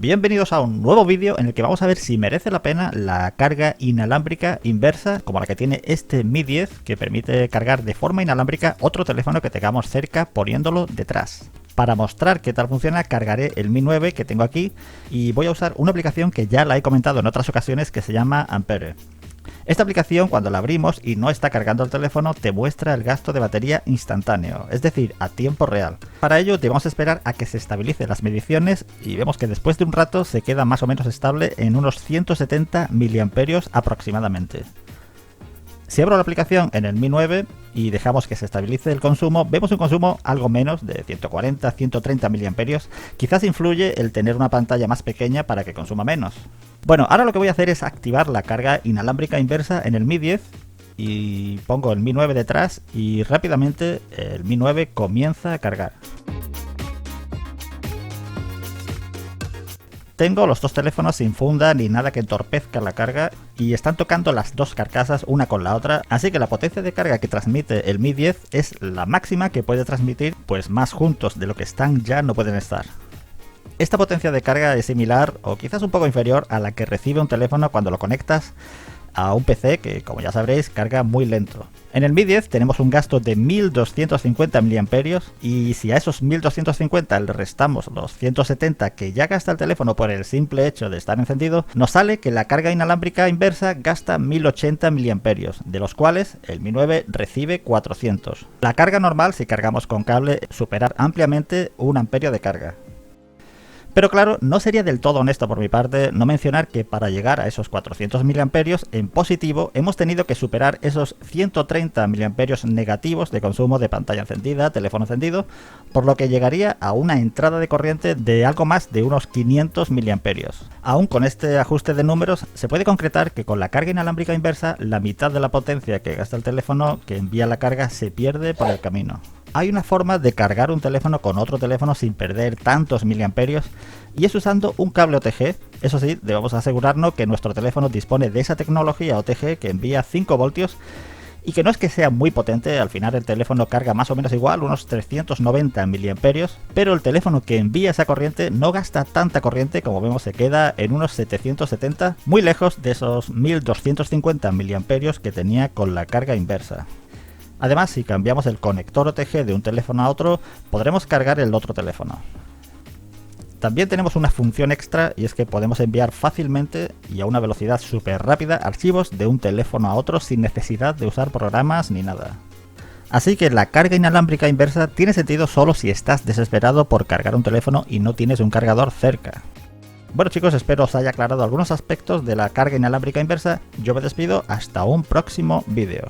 Bienvenidos a un nuevo vídeo en el que vamos a ver si merece la pena la carga inalámbrica inversa como la que tiene este Mi 10, que permite cargar de forma inalámbrica otro teléfono que tengamos cerca poniéndolo detrás. Para mostrar qué tal funciona, cargaré el Mi 9 que tengo aquí y voy a usar una aplicación que ya la he comentado en otras ocasiones que se llama Ampere. Esta aplicación, cuando la abrimos y no está cargando el teléfono, te muestra el gasto de batería instantáneo, es decir, a tiempo real. Para ello debemos esperar a que se estabilicen las mediciones y vemos que después de un rato se queda más o menos estable en unos 170 mAh aproximadamente. Si abro la aplicación en el Mi 9 y dejamos que se estabilice el consumo, vemos un consumo algo menos de 140-130 mAh. Quizás influye el tener una pantalla más pequeña para que consuma menos. Bueno, ahora lo que voy a hacer es activar la carga inalámbrica inversa en el Mi 10 y pongo el Mi 9 detrás y rápidamente el Mi 9 comienza a cargar. Tengo los dos teléfonos sin funda ni nada que entorpezca la carga y están tocando las dos carcasas una con la otra, así que la potencia de carga que transmite el Mi 10 es la máxima que puede transmitir, pues más juntos de lo que están ya no pueden estar. Esta potencia de carga es similar o quizás un poco inferior a la que recibe un teléfono cuando lo conectas a un PC que, como ya sabréis, carga muy lento. En el Mi 10 tenemos un gasto de 1250 mAh y si a esos 1250 le restamos los 170 que ya gasta el teléfono por el simple hecho de estar encendido, nos sale que la carga inalámbrica inversa gasta 1080 mAh, de los cuales el Mi 9 recibe 400. La carga normal, si cargamos con cable, superar ampliamente 1 amperio de carga. Pero claro, no sería del todo honesto por mi parte no mencionar que para llegar a esos 400 mAh en positivo hemos tenido que superar esos 130 mAh negativos de consumo de pantalla encendida, teléfono encendido, por lo que llegaría a una entrada de corriente de algo más de unos 500 mAh. Aún con este ajuste de números se puede concretar que con la carga inalámbrica inversa la mitad de la potencia que gasta el teléfono que envía la carga se pierde por el camino. Hay una forma de cargar un teléfono con otro teléfono sin perder tantos miliamperios y es usando un cable OTG. Eso sí, debemos asegurarnos que nuestro teléfono dispone de esa tecnología OTG que envía 5 voltios y que no es que sea muy potente, al final el teléfono carga más o menos igual, unos 390 miliamperios, pero el teléfono que envía esa corriente no gasta tanta corriente, como vemos se queda en unos 770, muy lejos de esos 1250 miliamperios que tenía con la carga inversa. Además, si cambiamos el conector OTG de un teléfono a otro, podremos cargar el otro teléfono. También tenemos una función extra y es que podemos enviar fácilmente y a una velocidad súper rápida archivos de un teléfono a otro sin necesidad de usar programas ni nada. Así que la carga inalámbrica inversa tiene sentido solo si estás desesperado por cargar un teléfono y no tienes un cargador cerca. Bueno chicos, espero os haya aclarado algunos aspectos de la carga inalámbrica inversa. Yo me despido hasta un próximo vídeo.